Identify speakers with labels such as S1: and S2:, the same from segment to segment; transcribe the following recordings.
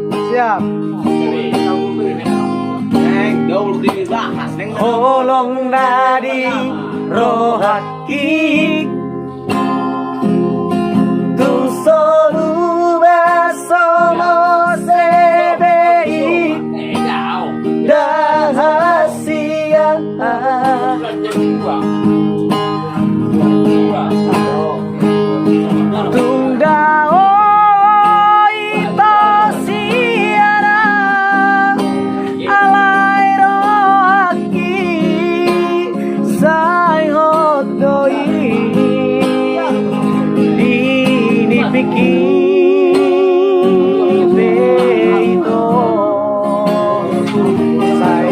S1: Siap. Holong nadi rohaki tu solu besomo sebei dahasia tunda ito siara alay rohaki say hodoi dinipikir ito say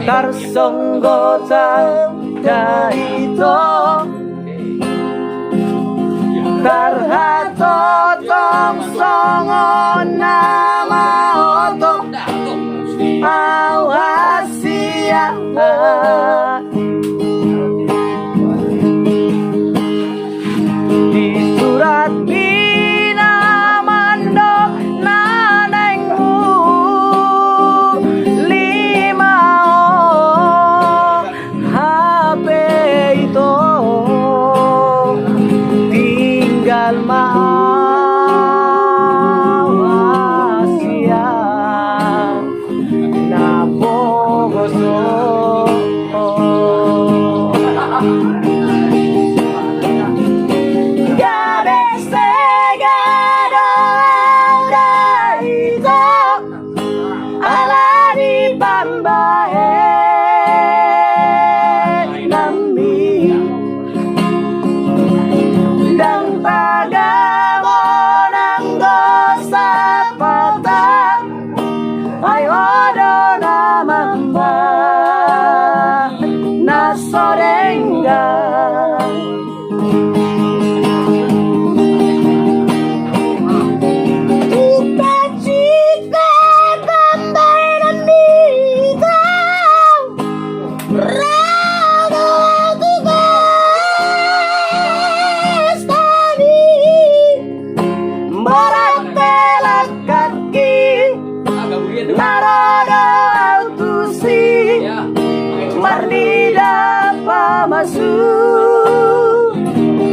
S1: tarsonggota daito tarhato tong songon nama otok awasia di surat binamando nanengmu lima HP itu tinggal mawasia napogoso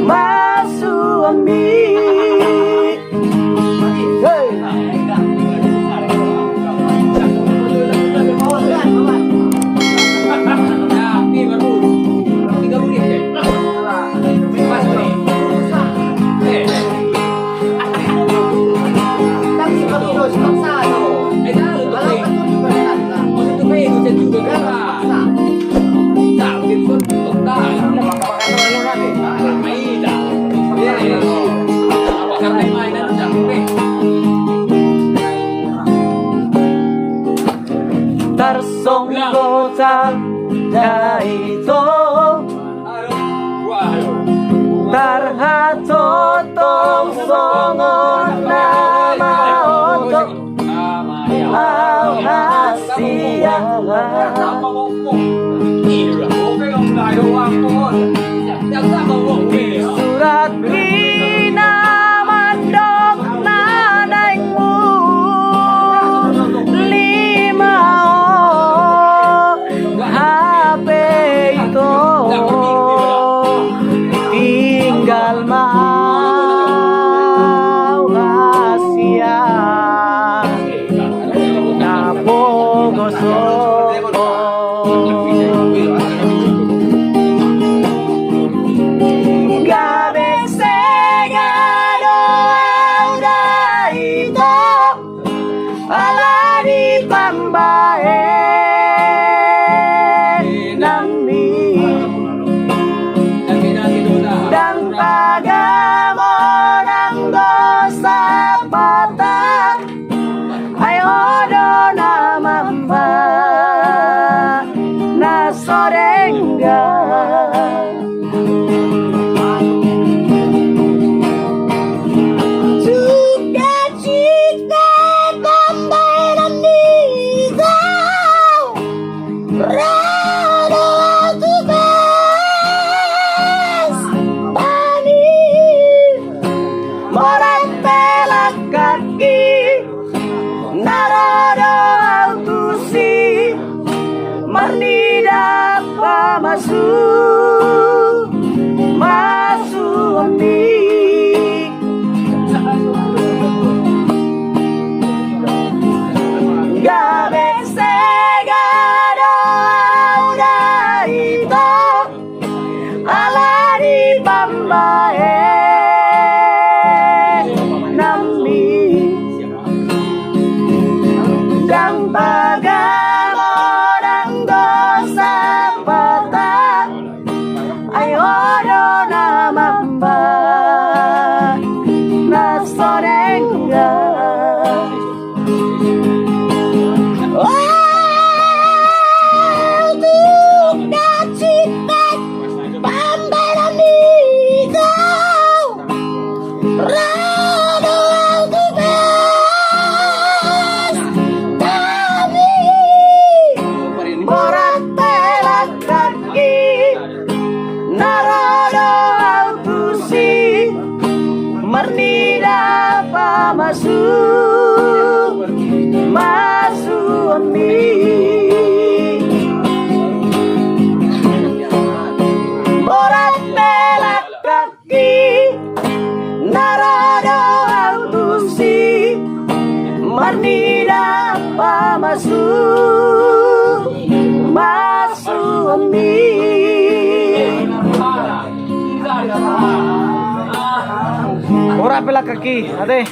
S1: Masu ami tarsonggota daito tarhato tong songon nama otok awasia di surat binamandok nanengmu lima HP itu tinggal mawasia napogoso babae nami dang pagamo ng dosa pata ay oro naman ba na sorenga Marnida pa masu ami Borat pelak kaki narado autusi Marnida pa masu ami Ora pela kaki, ade.